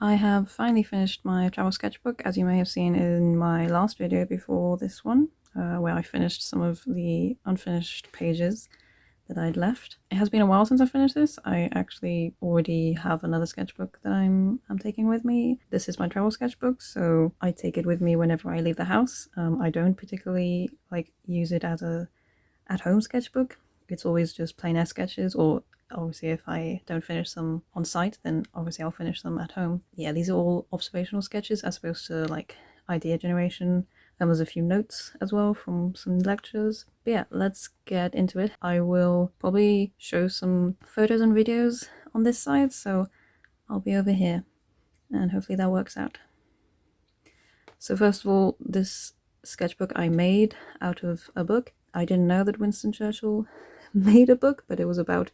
I have finally finished my travel sketchbook, as you may have seen in my last video before this one, where I finished some of the unfinished pages that I'd left. It has been a while since I finished this. I actually already have another sketchbook that I'm taking with me. This is my travel sketchbook, so I take it with me whenever I leave the house. I don't particularly use it as a at-home sketchbook. It's always just plain air sketches, or obviously if I don't finish them on site, then obviously I'll finish them at home. Yeah, these are all observational sketches as opposed to idea generation. And there's a few notes as well from some lectures. But yeah, let's get into it. I will probably show some photos and videos on this side, so I'll be over here and hopefully that works out. So first of all, this sketchbook I made out of a book. I didn't know that Winston Churchill made a book, but it was about,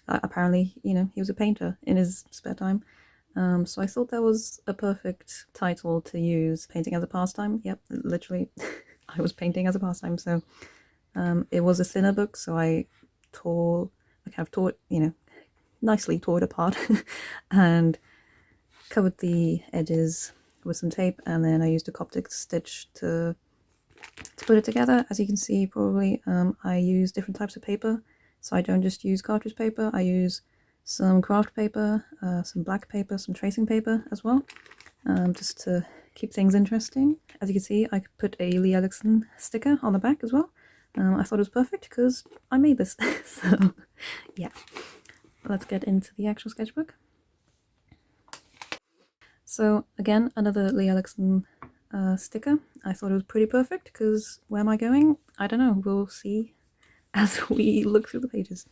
apparently, he was a painter in his spare time. So I thought that was a perfect title to use, painting as a pastime. Yep, literally, I was painting as a pastime. So it was a thinner book, so I kind of tore, nicely tore it apart and covered the edges with some tape, and then I used a Coptic stitch to put it together. As you can see, probably, I use different types of paper, so I don't just use cartridge paper. I use some craft paper, some black paper, some tracing paper as well, just to keep things interesting. As you can see, I put a Lee Ellickson sticker on the back as well. I thought it was perfect because I made this. So yeah, let's get into the actual sketchbook. So again, another Lee Ellickson sticker. I thought it was pretty perfect because where am I going? I don't know. We'll see as we look through the pages.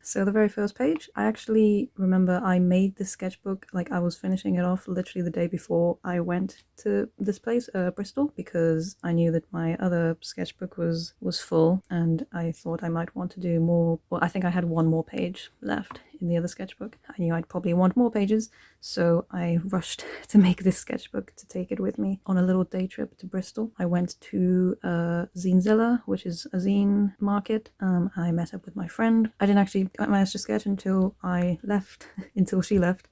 So the very first page, I actually remember I made this sketchbook, I was finishing it off literally the day before I went to this place, Bristol, because I knew that my other sketchbook was full and I thought I might want to do more. Well, I think I had one more page left in the other sketchbook. I knew I'd probably want more pages, so I rushed to make this sketchbook to take it with me on a little day trip to Bristol. I went to Zinezilla, which is a zine market. I met up with my friend. I didn't actually manage to sketch until I left, until she left.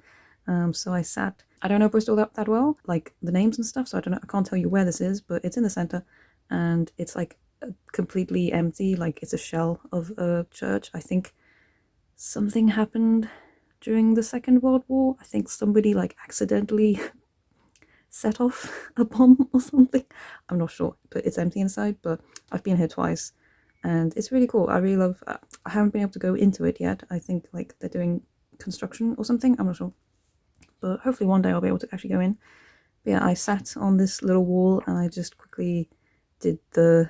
So I sat. I don't know Bristol that well, like the names and stuff, so I don't know. I can't tell you where this is, but it's in the center, and it's completely empty. It's a shell of a church. I think something happened during the Second World War. I think somebody accidentally set off a bomb or something. I'm not sure, but it's empty inside. But I've been here twice and it's really cool. I really love, I haven't been able to go into it yet. I think they're doing construction or something. I'm not sure, but hopefully one day I'll be able to actually go in. But yeah, I sat on this little wall and I just quickly did the,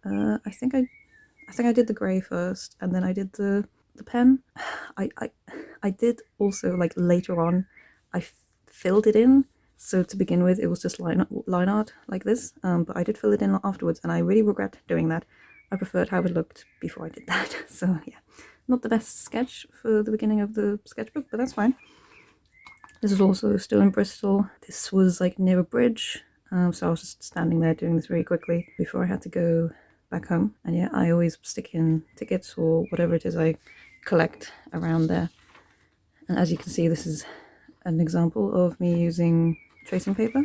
I think I did the grey first, and then I did the pen. I did also, later on, I filled it in. So to begin with, it was just line art like this, but I did fill it in afterwards, and I really regret doing that. I preferred how it looked before I did that. So yeah, not the best sketch for the beginning of the sketchbook, but that's fine. This is also still in Bristol. This was near a bridge, so I was just standing there doing this very quickly before I had to go back home. And yeah, I always stick in tickets or whatever it is I collect around there. And as you can see, this is an example of me using tracing paper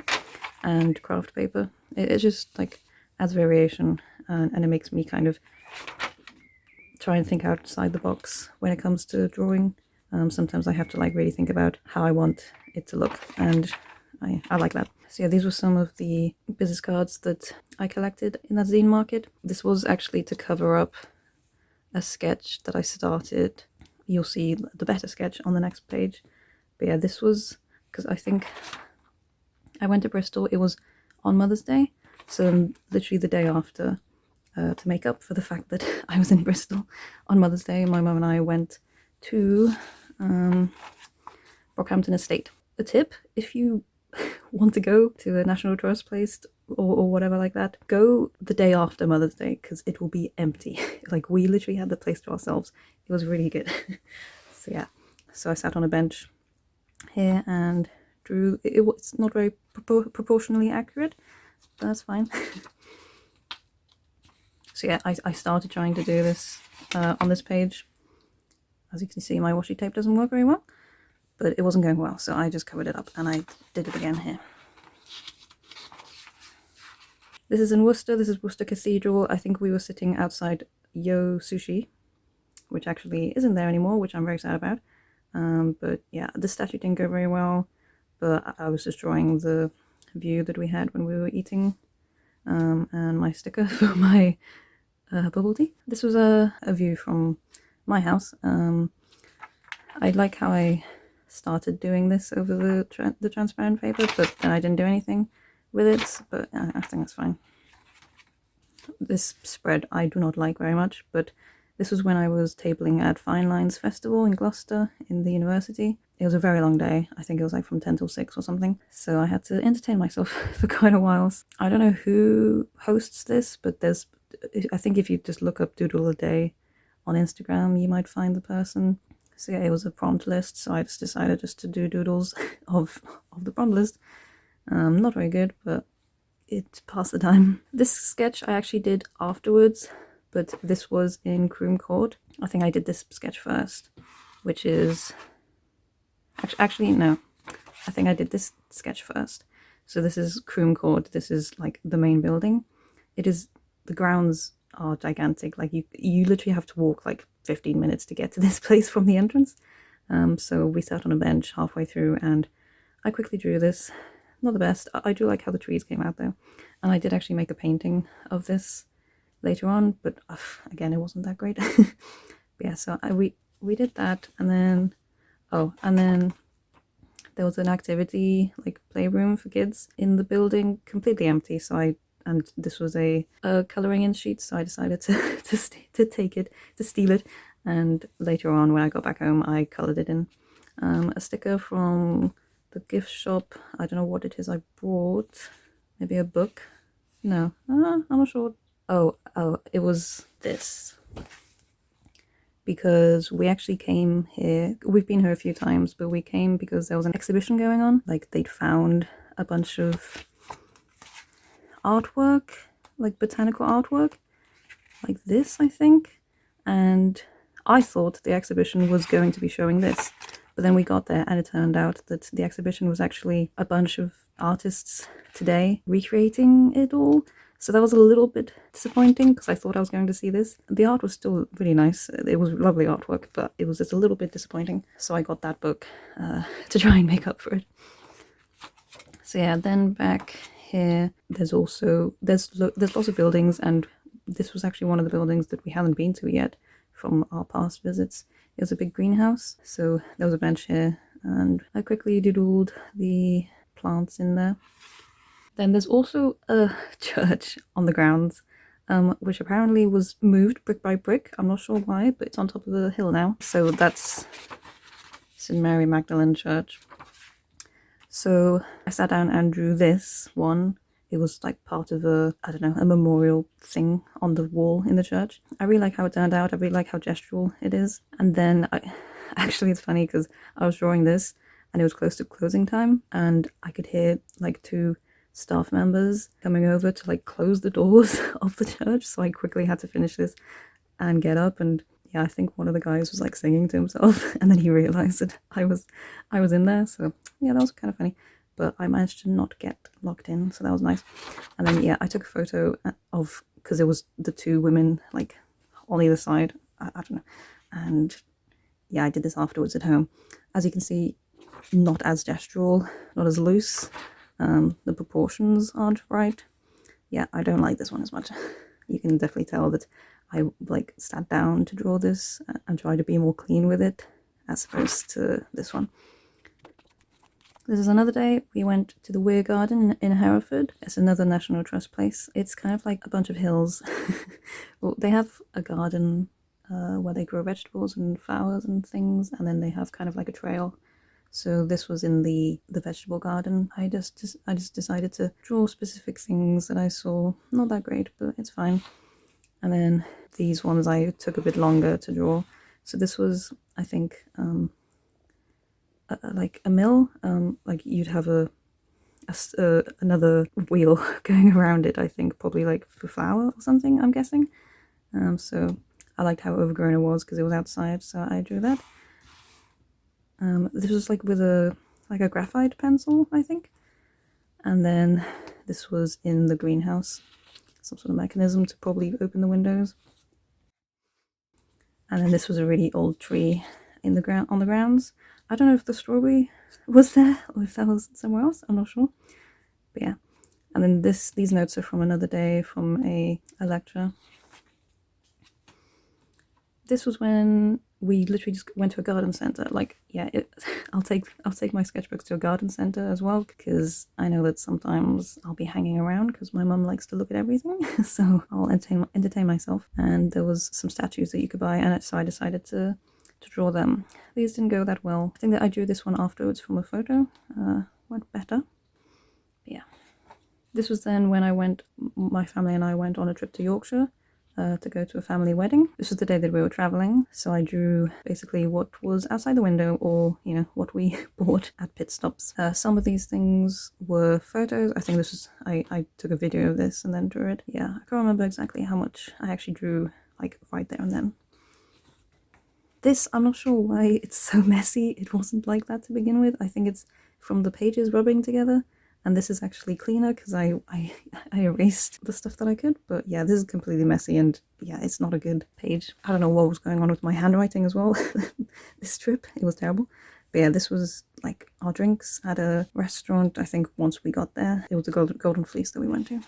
and craft paper. It just adds variation, and it makes me kind of try and think outside the box when it comes to drawing. Sometimes I have to really think about how I want it to look, and I like that. So yeah, these were some of the business cards that I collected in that zine market. This was actually to cover up a sketch that I started. You'll see the better sketch on the next page. But yeah, this was because I think I went to Bristol. It was on Mother's Day, so literally the day after, to make up for the fact that I was in Bristol on Mother's Day, my mum and I went to Brockhampton Estate. A tip, if you want to go to a National Trust place or whatever like that, go the day after Mother's Day because it will be empty. We literally had the place to ourselves. It was really good. So yeah, so I sat on a bench here and drew. It's not very proportionally accurate, but that's fine. So yeah, I started trying to do this on this page. As you can see, my washi tape doesn't work very well, but it wasn't going well, so I just covered it up and I did it again here. This is in Worcester. This is Worcester Cathedral. I think we were sitting outside Yo Sushi, which actually isn't there anymore, which I'm very sad about. But yeah, the statue didn't go very well, but I was just drawing the view that we had when we were eating, and my sticker for my bubble tea. This was a view from my house. I like how I started doing this over the transparent paper, but then I didn't do anything with it, but I think that's fine. This spread I do not like very much, but this was when I was tabling at Fine Lines Festival in Gloucester in the university. It was a very long day. I think it was like from 10 till 6 or something. So I had to entertain myself for quite a while. I don't know who hosts this, but I think if you just look up Doodle a Day on Instagram, you might find the person. So yeah, it was a prompt list, so I just decided just to do doodles of the prompt list. Not very good, but it passed the time. This sketch I actually did afterwards, but this was in Croom Court. I think I did this sketch first, which is... Actually, no. I think I did this sketch first. So this is Croom Court. This is like the main building. The grounds are gigantic. Like you literally have to walk like 15 minutes to get to this place from the entrance. So we sat on a bench halfway through and I quickly drew this. Not the best. I do like how the trees came out though. And I did actually make a painting of this later on, but again, it wasn't that great. But yeah, so we did that, and then there was an activity like playroom for kids in the building, completely empty. So this was a coloring in sheet, so I decided to take it, to steal it, and later on when I got back home I colored it in. A sticker from the gift shop. I don't know what it is I brought. Maybe a book. No, I'm not sure. Oh, it was this. Because we actually came here, we've been here a few times, but we came because there was an exhibition going on. Like they'd found a bunch of artwork, like botanical artwork, like this, I think. And I thought the exhibition was going to be showing this. But then we got there and it turned out that the exhibition was actually a bunch of artists today recreating it all. So that was a little bit disappointing because I thought I was going to see this. The art was still really nice. It was lovely artwork, but it was just a little bit disappointing. So I got that book to try and make up for it. So yeah, then back here, there's lots of buildings, and this was actually one of the buildings that we haven't been to yet from our past visits. It was a big greenhouse, so there was a bench here, and I quickly doodled the plants in there. Then there's also a church on the grounds, which apparently was moved brick by brick. I'm not sure why, but it's on top of the hill now. So that's St. Mary Magdalene Church. So I sat down and drew this one. It was like part of a memorial thing on the wall in the church. I really like how it turned out. I really like how gestural it is. And then actually it's funny because I was drawing this and it was close to closing time and I could hear like two staff members coming over to like close the doors of the church. So I quickly had to finish this and get up, and yeah, I think one of the guys was like singing to himself and then he realized that I was in there. So yeah, that was kind of funny. But I managed to not get locked in, so that was nice. And then yeah, I took a photo of, because it was the two women like on either side, I don't know. And yeah, I did this afterwards at home. As you can see, not as gestural, not as loose. The proportions aren't right. Yeah, I don't like this one as much. You can definitely tell that I like sat down to draw this and try to be more clean with it as opposed to this one. This is another day. We went to the Weir Garden in Hereford. It's another National Trust place. It's kind of like a bunch of hills. Well, they have a garden where they grow vegetables and flowers and things, and then they have kind of like a trail. So this was in the vegetable garden. I just decided to draw specific things that I saw. Not that great, but it's fine. And then these ones I took a bit longer to draw. So this was, I think, like a mill. Like you'd have another wheel going around it, I think, probably like for flour or something, I'm guessing. So I liked how overgrown it was because it was outside, so I drew that. This was like with a graphite pencil, I think. And then this was in the greenhouse, some sort of mechanism to probably open the windows. And then this was a really old tree in the ground on the grounds. I don't know if the strawberry was there or if that was somewhere else. I'm not sure. But yeah. And then these notes are from another day from a lecture. This was when we literally just went to a garden center. Like, yeah, I'll take my sketchbooks to a garden center as well, because I know that sometimes I'll be hanging around because my mum likes to look at everything. So I'll entertain myself. And there was some statues that you could buy, and so I decided to draw them. These didn't go that well. I think that I drew this one afterwards from a photo. Went better. But yeah. This was then when my family and I went on a trip to Yorkshire to go to a family wedding. This was the day that we were traveling, so I drew basically what was outside the window, or what we bought at pit stops. Some of these things were photos. I think this was I took a video of this and then drew it. Yeah, I can't remember exactly how much I actually drew, like right there and then. This, I'm not sure why it's so messy. It wasn't like that to begin with. I think it's from the pages rubbing together. And this is actually cleaner because I erased the stuff that I could. But yeah, this is completely messy, and yeah, it's not a good page. I don't know what was going on with my handwriting as well. This trip, it was terrible. But yeah, this was like our drinks at a restaurant. I think once we got there, it was the Golden Fleece that we went to.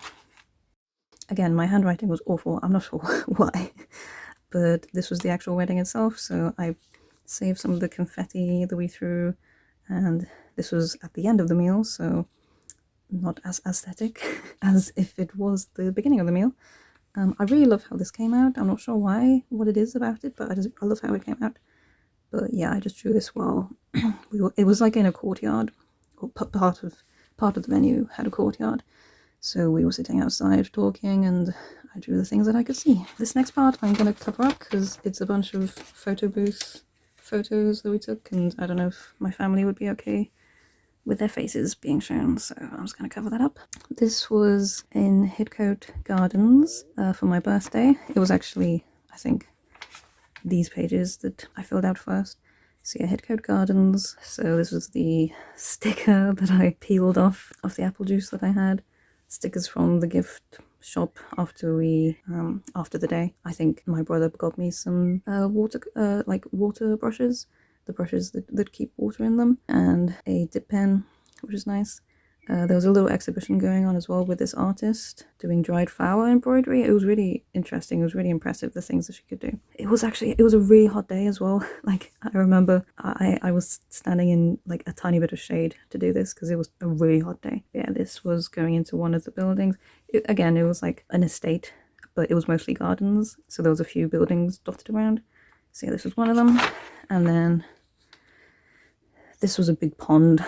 Again, my handwriting was awful. I'm not sure why. But this was the actual wedding itself, so I saved some of the confetti that we threw, and this was at the end of the meal, so not as aesthetic as if it was the beginning of the meal. I really love how this came out. I'm not sure what it is about it, but I love how it came out. But yeah, I just drew this while it was like in a courtyard, or part of the venue had a courtyard. So we were sitting outside talking, and I drew the things that I could see. This next part I'm going to cover up because it's a bunch of photo booth photos that we took, and I don't know if my family would be okay with their faces being shown, so I'm just going to cover that up. This was in Hidcote Gardens for my birthday. It was actually, I think, these pages that I filled out first. So yeah, Hidcote Gardens. So this was the sticker that I peeled off of the apple juice that I had. Stickers from the gift shop after the day. I think my brother got me some water brushes, the brushes that keep water in them, and a dip pen, which is nice. There was a little exhibition going on as well with this artist doing dried flower embroidery. It was really interesting. It was really impressive, the things that she could do. It was a really hot day as well. Like, I remember I was standing in like a tiny bit of shade to do this because it was a really hot day. Yeah, this was going into one of the buildings. Again, it was like an estate, but it was mostly gardens. So there was a few buildings dotted around. So yeah, this was one of them. And then this was a big pond.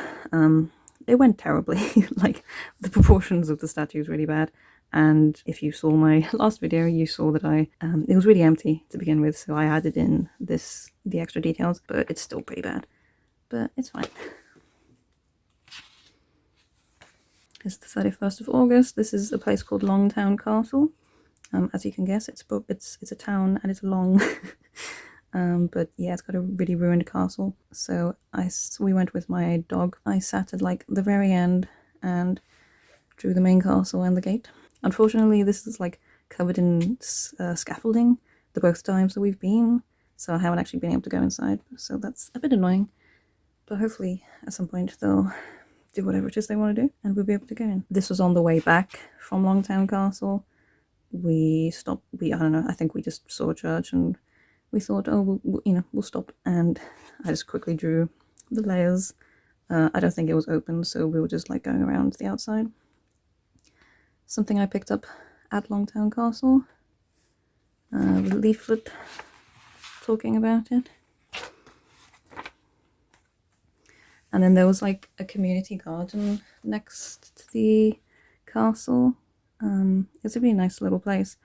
It went terribly. Like, the proportions of the statue is really bad, and if you saw my last video, you saw that it was really empty to begin with, so I added in the extra details, but it's still pretty bad, but it's fine. It's the 31st of August. This is a place called Longtown Castle. As you can guess, it's a town, and it's long. But yeah, it's got a really ruined castle. So we went with my dog. I sat at like the very end and drew the main castle and the gate. Unfortunately, this is like covered in scaffolding the both times that we've been, so I haven't actually been able to go inside. So that's a bit annoying. But hopefully at some point they'll do whatever it is they want to do and we'll be able to go in. This was on the way back from Longtown Castle. We stopped. I don't know. I think we just saw a church and we thought, oh, we'll stop, and I just quickly drew the layers. I don't think it was open, so we were just like going around the outside. Something I picked up at Longtown Castle. The leaflet talking about it. And then there was like a community garden next to the castle. It's a really nice little place.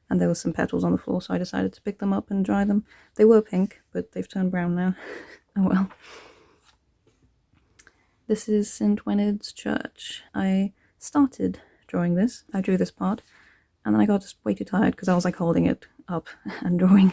And there were some petals on the floor, so I decided to pick them up and dry them. They were pink, but they've turned brown now. Oh well. This is St. Wenid's Church. I started drawing this. I drew this part, and then I got just way too tired because I was like holding it up and drawing,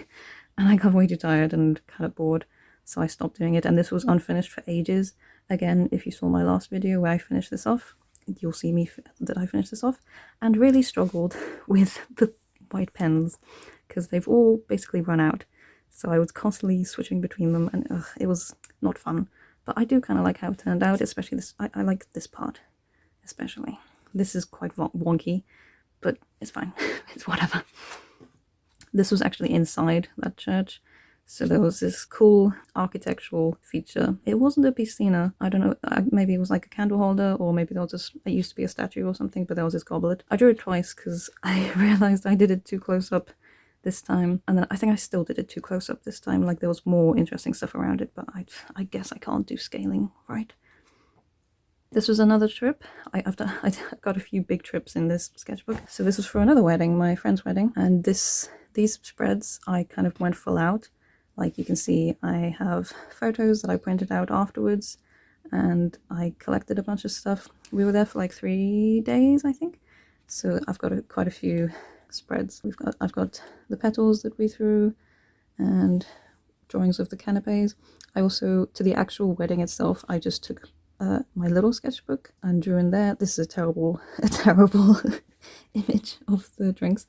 and I got way too tired and kind of bored. so I stopped doing it, and this was unfinished for ages. Again, if you saw my last video where I finished this off, you'll see me that I finished this off, and really struggled with the white pens because they've all basically run out. So I was constantly switching between them, and it was not fun. But I do kind of like how it turned out, especially this. I like this part, especially. This is quite wonky, but it's fine. It's whatever. This was actually inside that church. So there was this cool architectural feature. It wasn't a piscina. I don't know, maybe it was like a candle holder, or maybe there was this, it used to be a statue or something, but there was this goblet. I drew it twice because I realized I did it too close up this time, and then I think I still did it too close up this time. Like there was more interesting stuff around it, but I guess I can't do scaling right. This was another trip. I got a few big trips in this sketchbook. So this was for another wedding, my friend's wedding, and these spreads I kind of went full out. Like you can see, I have photos that I printed out afterwards, and I collected a bunch of stuff. We were there for like 3 days, I think. So I've got quite a few spreads. I've got the petals that we threw, and drawings of the canapes. I also, to the actual wedding itself, I just took my little sketchbook and drew in there. This is a terrible image of the drinks.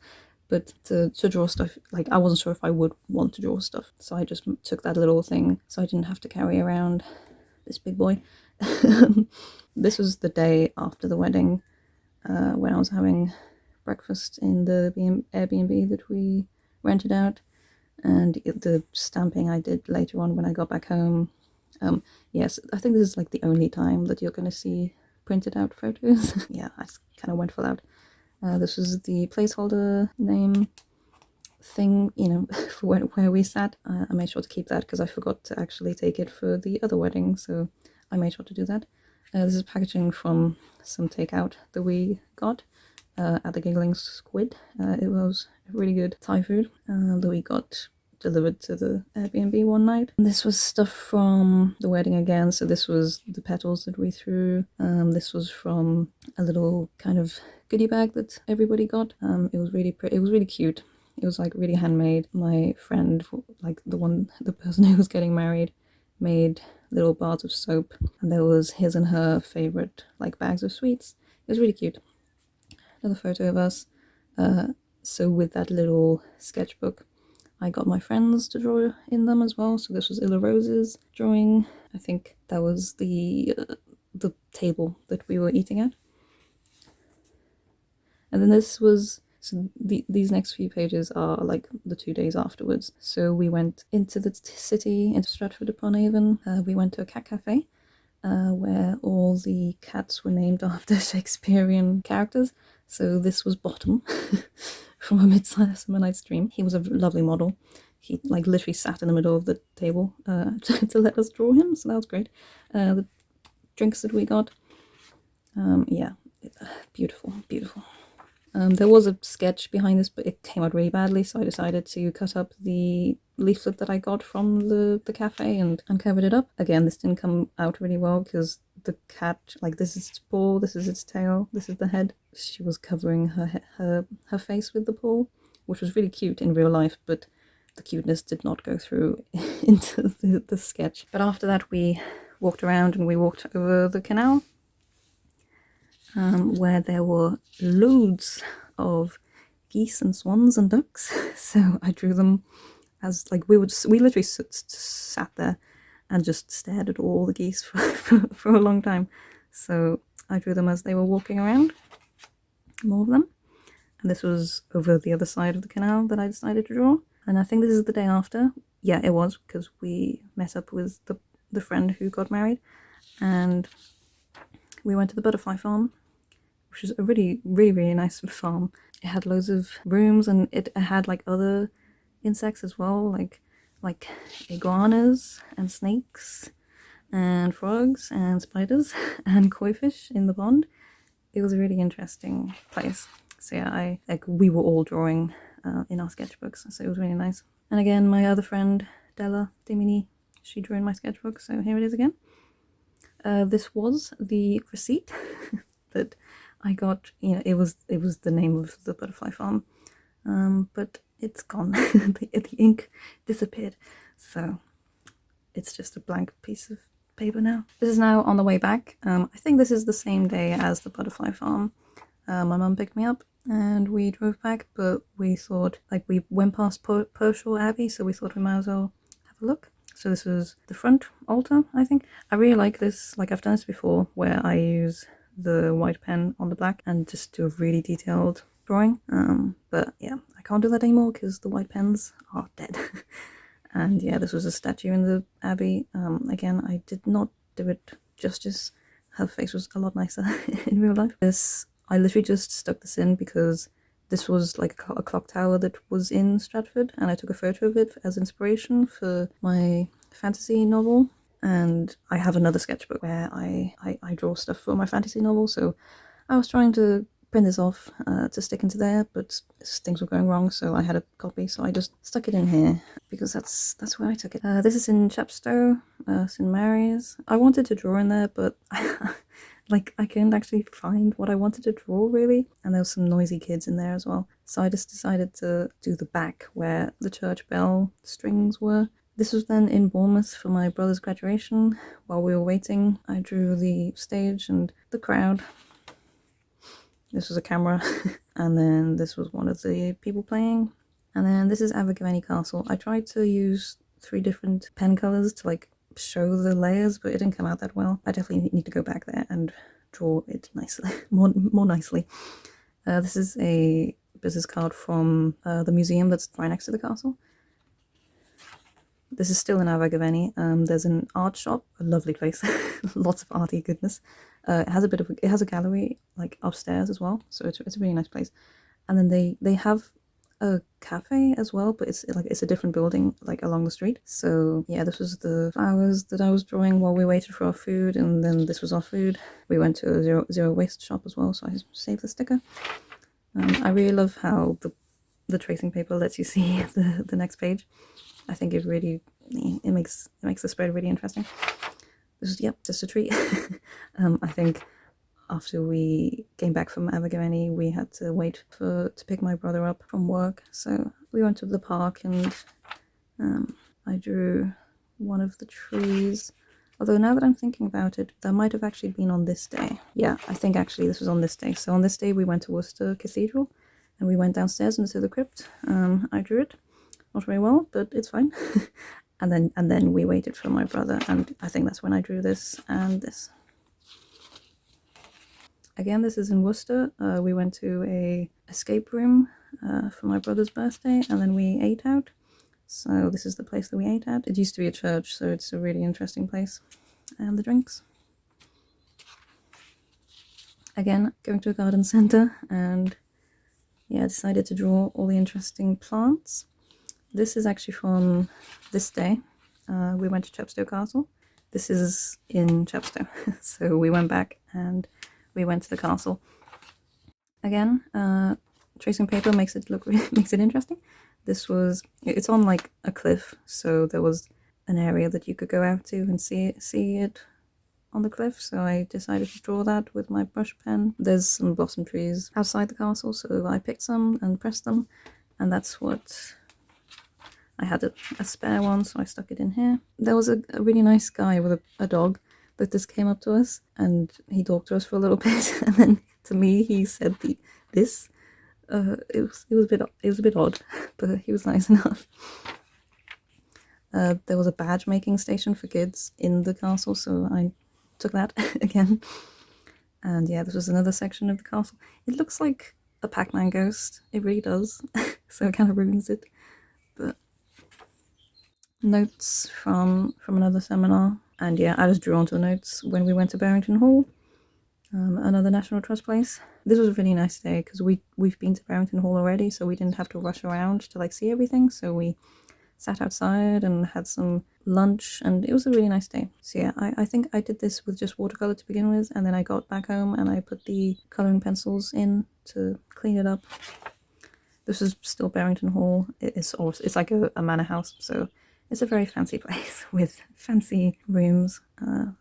But to draw stuff, like I wasn't sure if I would want to draw stuff, so I just took that little thing so I didn't have to carry around this big boy. This was the day after the wedding, when I was having breakfast in the Airbnb that we rented out, and the stamping I did later on when I got back home. Yes, I think this is like the only time that you're going to see printed out photos. Yeah, I kind of went for that. This was the placeholder name thing, you know, for where we sat. I made sure to keep that because I forgot to actually take it for the other wedding, so I made sure to do that. This is packaging from some takeout that we got at the Giggling Squid. It was really good Thai food that we got delivered to the Airbnb one night. This was stuff from the wedding again, so this was the petals that we threw. This was from a little kind of goodie bag that everybody got. It was really pretty. It was really cute. It was like really handmade. My friend, like the person who was getting married, made little bars of soap, and there was his and her favorite like bags of sweets. It was really cute. Another photo of us. So with that little sketchbook, I got my friends to draw in them as well. So this was Illa Rose's drawing. I think that was the table that we were eating at. And then this was, so these next few pages are like the 2 days afterwards. So we went into the city, into Stratford-upon-Avon. We went to a cat cafe where all the cats were named after Shakespearean characters. So this was Bottom from A Midsummer Night's Dream. He was a lovely model. He like literally sat in the middle of the table to let us draw him, so that was great. The drinks that we got, yeah, beautiful, beautiful. There was a sketch behind this, but it came out really badly, so I decided to cut up the leaflet that I got from the cafe and covered it up. Again, this didn't come out really well because the cat, like this is its paw, this is its tail, this is the head. She was covering her face with the paw, which was really cute in real life, but the cuteness did not go through into the sketch. But after that we walked around and we walked over the canal, where there were loads of geese and swans and ducks. So I drew them as like we literally sat there and just stared at all the geese for a long time. So I drew them as they were walking around, more of them. And this was over the other side of the canal that I decided to draw. And I think this is the day after. Yeah, it was, because we met up with the friend who got married, and we went to the butterfly farm, which is a really, really, really nice farm. It had loads of rooms, and it had like other insects as well, like iguanas and snakes and frogs and spiders and koi fish in the pond. It was a really interesting place. So yeah, we were all drawing in our sketchbooks, so it was really nice. And again, my other friend Della Dimini, she drew in my sketchbook, so here it is again. This was the receipt that I got. You know, it was the name of the butterfly farm, but it's gone. The ink disappeared, so it's just a blank piece of paper now. This is now on the way back. I think this is the same day as the butterfly farm. My mum picked me up and we drove back, but we thought, like, we went past Pershore Abbey, so we thought we might as well have a look. So this was the front altar, I think. I really like this. Like, I've done this before where I use the white pen on the black and just do a really detailed drawing. But yeah, I can't do that anymore because the white pens are dead. And yeah, this was a statue in the abbey. Again, I did not do it justice. Her face was a lot nicer in real life. This, I literally just stuck this in because this was like a clock tower that was in Stratford, and I took a photo of it as inspiration for my fantasy novel. And I have another sketchbook where I draw stuff for my fantasy novel, so I was trying to print this off to stick into there, but things were going wrong, so I had a copy, so I just stuck it in here because that's where I took it. This is in Chepstow, St Mary's. I wanted to draw in there, but like, I couldn't actually find what I wanted to draw really, and there was some noisy kids in there as well, so I just decided to do the back where the church bell strings were. This was then in Bournemouth for my brother's graduation. While we were waiting, I drew the stage and the crowd. This was a camera, and then this was one of the people playing, and then this is Abergavenny Castle. I tried to use 3 different pen colours to like show the layers, but it didn't come out that well. I definitely need to go back there and draw it nicely, more nicely. This is a business card from the museum that's right next to the castle. This is still in Abergavenny. There's an art shop, a lovely place, lots of arty goodness. It has a gallery like upstairs as well, so it's a really nice place. And then they have a cafe as well, but it's a different building like along the street. So yeah, this was the flowers that I was drawing while we waited for our food, and then this was our food. We went to a zero waste shop as well, so I saved the sticker. I really love how the tracing paper lets you see the next page. I think it makes the spread really interesting. This is, yep, just a treat. I think after we came back from Abergavenny, we had to wait to pick my brother up from work. So we went to the park, and I drew one of the trees. Although now that I'm thinking about it, that might have actually been on this day. Yeah, I think actually this was on this day. So on this day we went to Worcester Cathedral, and we went downstairs into the crypt. I drew it. Not very well, but it's fine. and then we waited for my brother, and I think that's when I drew this and this. Again, this is in Worcester. We went to a escape room for my brother's birthday, and then we ate out. So this is the place that we ate at. It used to be a church, so it's a really interesting place. And the drinks. Again, going to a garden centre, and yeah, I decided to draw all the interesting plants. This is actually from this day. We went to Chepstow Castle. This is in Chepstow. So we went back and we went to the castle. Again, tracing paper makes it interesting. It's on like a cliff, so there was an area that you could go out to and see it on the cliff, so I decided to draw that with my brush pen. There's some blossom trees outside the castle, so I picked some and pressed them, and that's what I had a spare one, so I stuck it in here. There was a really nice guy with a dog that just came up to us, and he talked to us for a little bit, and then to me he said this. It was a bit odd, but he was nice enough. There was a badge making station for kids in the castle, so I took that again. And yeah, this was another section of the castle. It looks like a Pac-Man ghost. It really does. So it kind of ruins it. But notes from another seminar. And yeah, I just drew onto the notes when we went to Barrington Hall, another National Trust place. This was a really nice day because we've been to Barrington Hall already, so we didn't have to rush around to like see everything. So we sat outside and had some lunch, and it was a really nice day. So yeah, I think I did this with just watercolor to begin with, and then I got back home and I put the coloring pencils in to clean it up. This is still Barrington Hall. It's like a manor house, so it's a very fancy place with fancy rooms.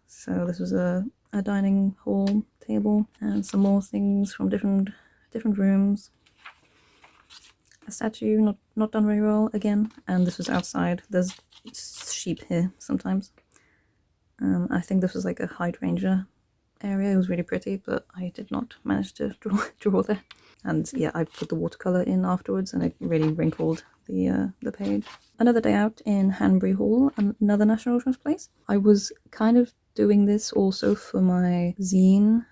So this was a dining hall table and some more things from different rooms. A statue not done very well again, and this was outside. There's sheep here sometimes. I think this was like a hydrangea area. It was really pretty, but I did not manage to draw there. And yeah, I put the watercolor in afterwards, and it really wrinkled the page. Another day out in Hanbury Hall, another National Trust place. I was kind of doing this also for my zine,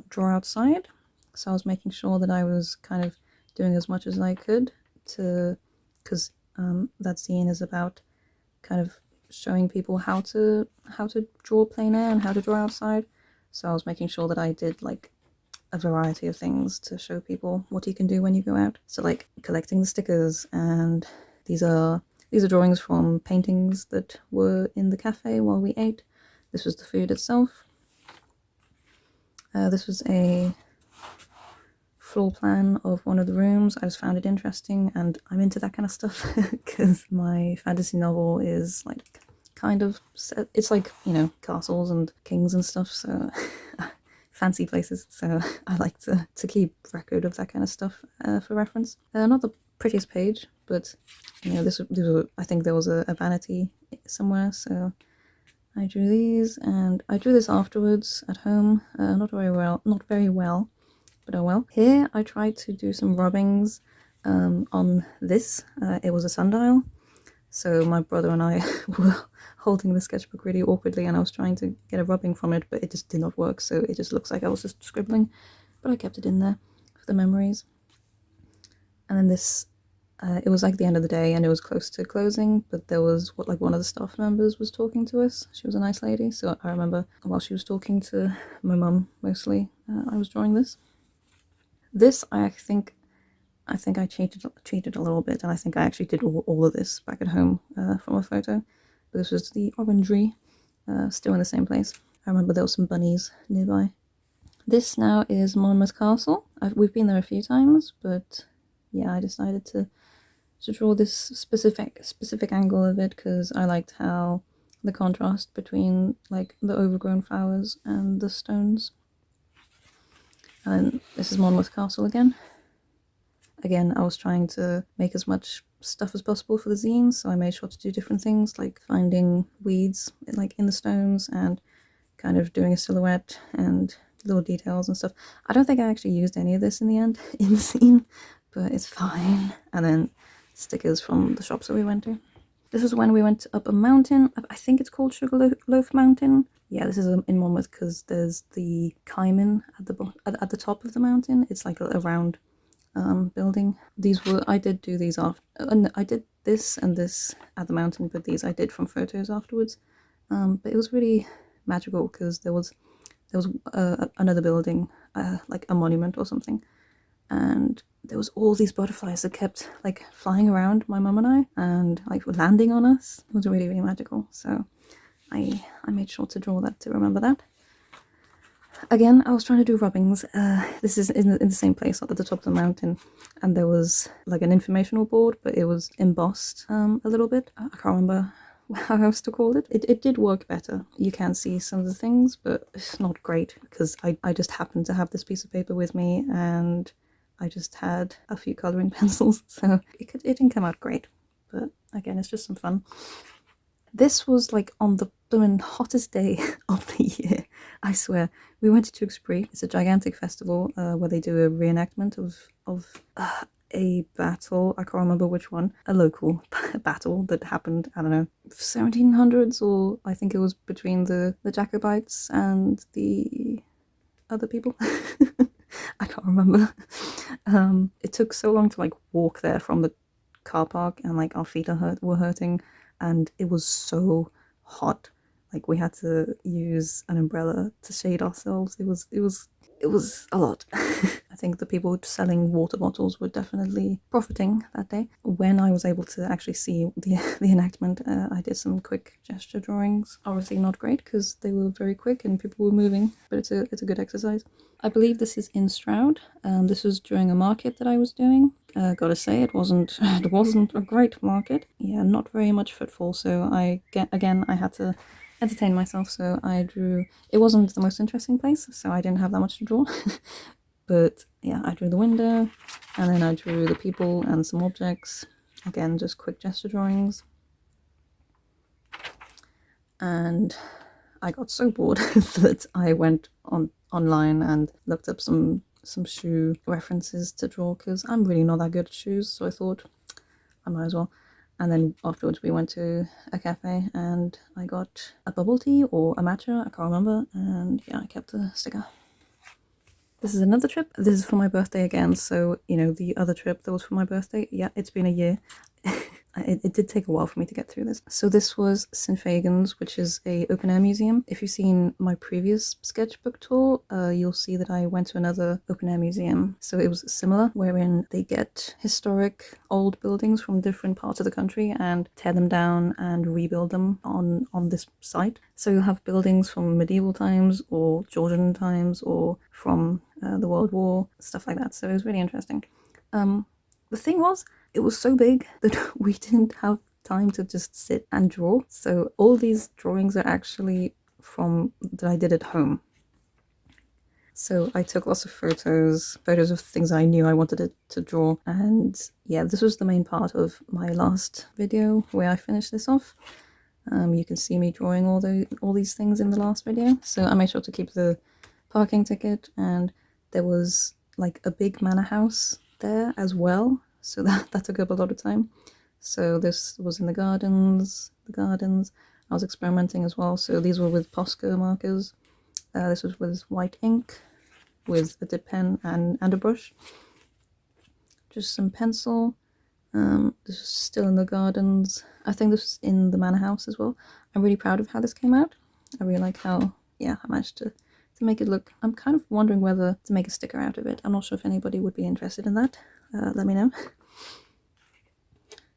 Draw Outside. So I was making sure that I was kind of doing as much as I could because that zine is about kind of showing people how to draw plein air and how to draw outside. So I was making sure that I did like a variety of things to show people what you can do when you go out. So like collecting the stickers, and these are drawings from paintings that were in the cafe while we ate. This was the food itself. This was a floor plan of one of the rooms. I just found it interesting, and I'm into that kind of stuff because my fantasy novel is like kind of set, it's like, you know, castles and kings and stuff, so fancy places, so I like to keep record of that kind of stuff for reference. Not the prettiest page, but you know, this was, I think there was a vanity somewhere, so I drew these, and I drew this afterwards at home. Not very well, but oh well. Here I tried to do some rubbings on this. It was a sundial, so my brother and I were holding the sketchbook really awkwardly, and I was trying to get a rubbing from it, but it just did not work, so it just looks like I was just scribbling, but I kept it in there for the memories. And then this, it was like the end of the day and it was close to closing, but there was one of the staff members was talking to us. She was a nice lady, so I remember while she was talking to my mum mostly, I was drawing this. This I think I cheated a little bit, and I think I actually did all of this back at home from a photo. But this was the orangery, still in the same place. I remember there were some bunnies nearby. This now is Monmouth Castle. We've been there a few times, but yeah, I decided to draw this specific angle of it because I liked how the contrast between like the overgrown flowers and the stones. And this is Monmouth Castle again. Again, I was trying to make as much stuff as possible for the zine, so I made sure to do different things like finding weeds like in the stones and kind of doing a silhouette and little details and stuff. I don't think I actually used any of this in the end in the zine, but it's fine. And then stickers from the shops that we went to. This is when we went up a mountain. I think it's called Sugarloaf Mountain. Yeah, this is in Monmouth because there's the Cayman at the top of the mountain. It's like a round building. I did do these after, I did this and this at the mountain, but these I did from photos afterwards. But it was really magical because there was another building, like a monument or something, and there was all these butterflies that kept like flying around my mum and I and like landing on us. It was really, really magical, so I made sure to draw that to remember that. Again, I was trying to do rubbings. This is in the same place at the top of the mountain, and there was like an informational board, but it was embossed a little bit. I can't remember how else to call it. It did work better. You can see some of the things, but it's not great because I just happened to have this piece of paper with me, and I just had a few colouring pencils, so it didn't come out great. But again, it's just some fun. This was like on the blooming hottest day of the year, I swear. We went to Tewkesbury. It's a gigantic festival where they do a reenactment of a battle. I can't remember which one. A local battle that happened, I don't know, 1700s, or I think it was between the Jacobites and the other people. I can't remember. It took so long to like walk there from the car park, and like our feet were hurting. And it was so hot, like we had to use an umbrella to shade ourselves. It was a lot. I think the people selling water bottles were definitely profiting that day. When I was able to actually see the enactment, I did some quick gesture drawings. Obviously not great because they were very quick and people were moving, but it's a good exercise. I believe this is in Stroud. This was during a market that I was doing. Gotta say, it wasn't a great market. Yeah, not very much footfall, so I had to entertain myself, so I drew. It wasn't the most interesting place, so I didn't have that much to draw. But yeah, I drew the window, and then I drew the people and some objects. Again, just quick gesture drawings. and I got so bored that I went online and looked up some shoe references to draw, because I'm really not that good at shoes, so I thought I might as well. And then afterwards we went to a cafe and I got a bubble tea or a matcha, I can't remember, and yeah, I kept the sticker. This is another trip. This is for my birthday again, so you know, the other trip that was for my birthday, yeah, it's been a year. It did take a while for me to get through this. So this was St. Fagan's, which is a open air museum. If you've seen my previous sketchbook tour, you'll see that I went to another open air museum. So it was similar, wherein they get historic old buildings from different parts of the country and tear them down and rebuild them on this site. So you'll have buildings from medieval times or Georgian times or from the World War, stuff like that. So it was really interesting. The thing was, it was so big that we didn't have time to just sit and draw. So all these drawings are actually that I did at home. So I took lots of photos of things I knew I wanted to draw. And yeah, this was the main part of my last video where I finished this off. You can see me drawing all these things in the last video. So I made sure to keep the parking ticket, and there was like a big manor house there as well, so that took up a lot of time. So this was in the gardens. I was experimenting as well, so these were with Posca markers. This was with white ink with a dip pen and a brush. Just some pencil. This was still in the gardens. I think this was in the manor house as well. I'm really proud of how this came out. I really like how, yeah, I managed to make it look. I'm kind of wondering whether to make a sticker out of it. I'm not sure if anybody would be interested in that. Let me know.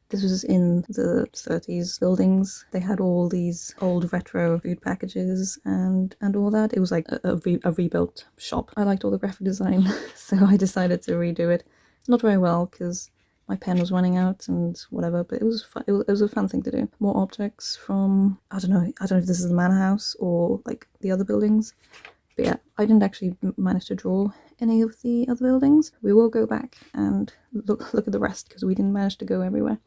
This was in the 30s buildings. They had all these old retro food packages and all that. It was like a rebuilt shop. I liked all the graphic design, so I decided to redo it. Not very well because my pen was running out and whatever, but it was fun. It was a fun thing to do. More objects from, I don't know if this is the manor house or like the other buildings. But yeah, I didn't actually manage to draw any of the other buildings. We will go back and look at the rest because we didn't manage to go everywhere.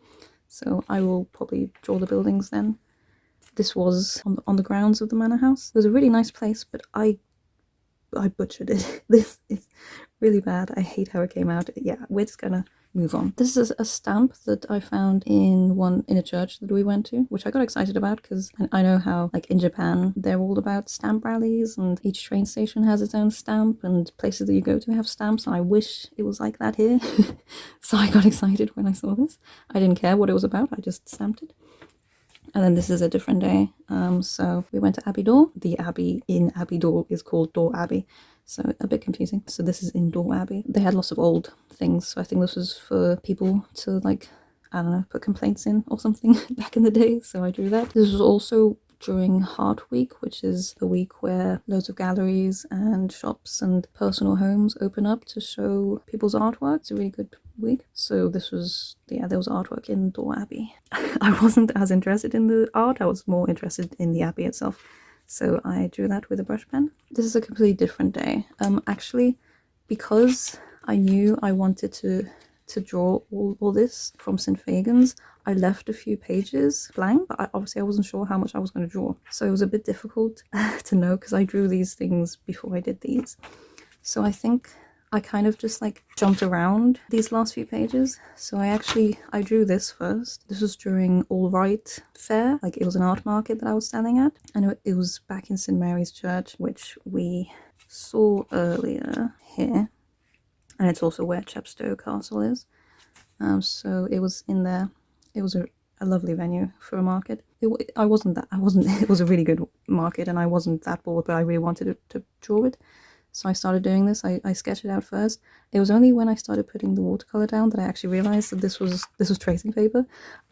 So I will probably draw the buildings then. This was on the grounds of the manor house. It was a really nice place, but I butchered it. This is really bad. I hate how it came out. Yeah, we're just gonna move on. This is a stamp that I found in a church that we went to, which I got excited about because I know how, like, in Japan they're all about stamp rallies and each train station has its own stamp and places that you go to have stamps, and I wish it was like that here. So I got excited when I saw this. I didn't care what it was about, I just stamped it. And then this is a different day. So we went to Abbey Door. The abbey in Abbey Door is called Door Abbey, so a bit confusing. So this is in Door Abbey. They had lots of old things, so I think this was for people to, like, I don't know, put complaints in or something back in the day, so I drew that. This was also during Heart Week, which is a week where loads of galleries and shops and personal homes open up to show people's artwork. It's a really good week. So this was, yeah, there was artwork in Door Abbey. I wasn't as interested in the art, I was more interested in the abbey itself. So I drew that with a brush pen. This is a completely different day. Actually, because I knew I wanted to draw all this from St. Fagan's, I left a few pages blank, but obviously I wasn't sure how much I was going to draw. So it was a bit difficult to know because I drew these things before I did these. So I think I kind of just like jumped around these last few pages. So I drew this first. This was during All Right Fair, like it was an art market that I was standing at. And it was back in St. Mary's Church, which we saw earlier here. And it's also where Chepstow Castle is. So it was in there. It was a lovely venue for a market. It was a really good market, and I wasn't that bored, but I really wanted to draw it. So I started doing this. I sketched it out first. It was only when I started putting the watercolor down that I actually realized that this was tracing paper.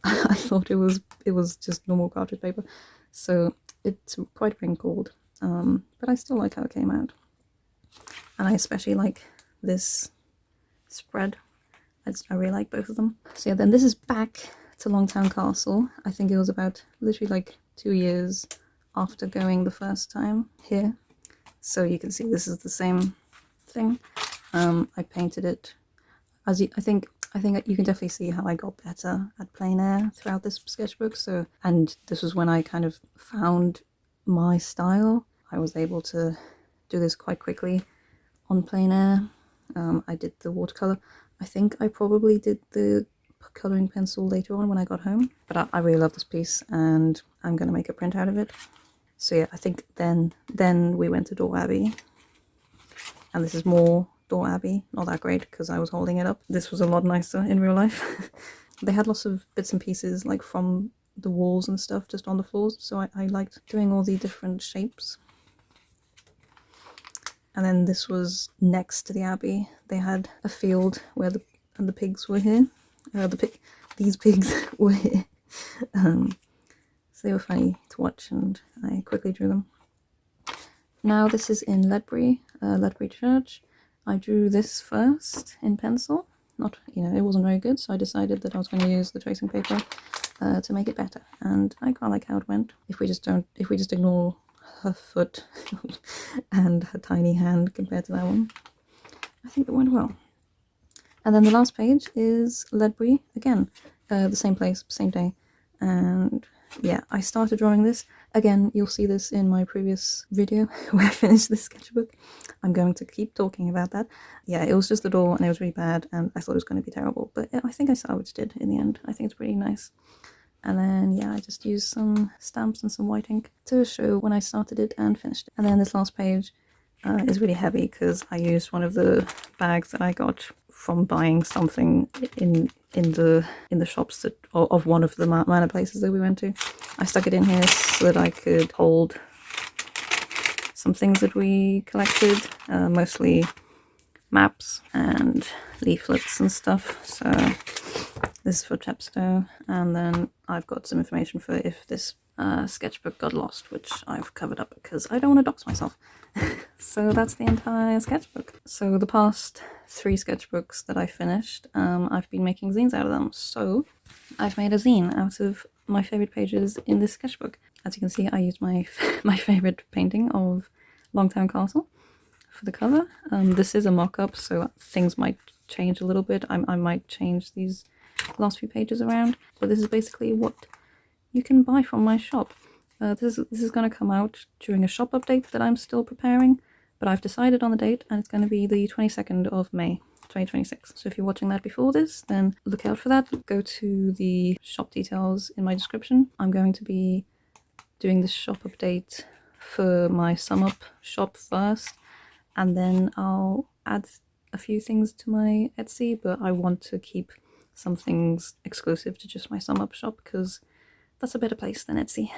I thought it was just normal cartridge paper. So it's quite wrinkled, but I still like how it came out. And I especially like this spread. I really like both of them. So yeah, then this is back to Longtown Castle. I think it was about literally like 2 years after going the first time here. So you can see this is the same thing. I painted it, I think I think you can definitely see how I got better at plein air throughout this sketchbook. So, and this was when I kind of found my style. I was able to do this quite quickly on plein air. I did the watercolor. I think I probably did the coloring pencil later on when I got home, but I really love this piece and I'm gonna make a print out of it. So yeah, I think then we went to Door Abbey, and this is more Door Abbey. Not that great because I was holding it up. This was a lot nicer in real life. They had lots of bits and pieces like from the walls and stuff just on the floors, so I liked doing all the different shapes. And then this was next to the abbey. They had a field where the pigs were here. These pigs were here. So they were funny to watch, and I quickly drew them. Now this is in Ledbury Church. I drew this first in pencil. Not, it wasn't very good, so I decided that I was going to use the tracing paper to make it better. And I quite like how it went. If we just ignore her foot and her tiny hand compared to that one, I think it went well. And then the last page is Ledbury again, the same place, same day, and yeah, I started drawing this. Again, you'll see this in my previous video where I finished this sketchbook. I'm going to keep talking about that. Yeah, it was just the door and it was really bad and I thought it was going to be terrible, but I think I salvaged it in the end. I think it's pretty nice. And then, yeah, I just used some stamps and some white ink to show when I started it and finished it. And then this last page is really heavy because I used one of the bags that I got from buying something in the shops of one of the manor places that we went to. I stuck it in here so that I could hold some things that we collected, mostly maps and leaflets and stuff. So this is for Chepstow, and then I've got some information for if this sketchbook got lost, which I've covered up because I don't want to dox myself. So that's the entire sketchbook. So the past 3 sketchbooks that I finished, I've been making zines out of them. So I've made a zine out of my favorite pages in this sketchbook. As you can see, I used my favorite painting of Longtown Castle for the cover. This is a mock-up, so things might change a little bit. I might change these last few pages around, but this is basically what you can buy from my shop. This is going to come out during a shop update that I'm still preparing, but I've decided on the date and it's going to be the 22nd of May 2026. So if you're watching that before this, then look out for that. Go to the shop details in my description. I'm going to be doing the shop update for my sum up shop first, and then I'll add a few things to my Etsy, but I want to keep some things exclusive to just my sum up shop because that's a better place than Etsy.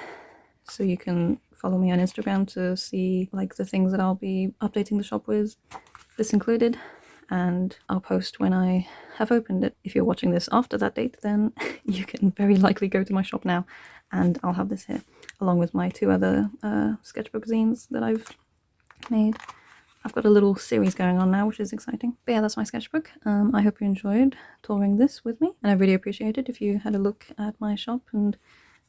So you can follow me on Instagram to see like the things that I'll be updating the shop with, this included, and I'll post when I have opened it. If you're watching this after that date, then you can very likely go to my shop now, and I'll have this here along with my 2 other sketchbook zines that I've made. I've got a little series going on now, which is exciting. But yeah, that's my sketchbook. I hope you enjoyed touring this with me, and I really appreciate it if you had a look at my shop, and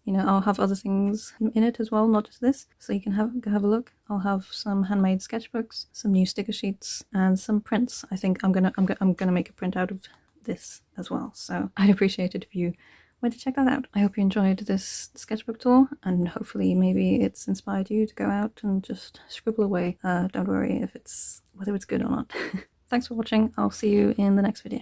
I'll have other things in it as well, not just this, so you can have a look. I'll have some handmade sketchbooks, some new sticker sheets, and some prints. I think I'm gonna make a print out of this as well, so I'd appreciate it if you went to check that out. I hope you enjoyed this sketchbook tour, and hopefully maybe it's inspired you to go out and just scribble away. Don't worry whether it's good or not. Thanks for watching. I'll see you in the next video.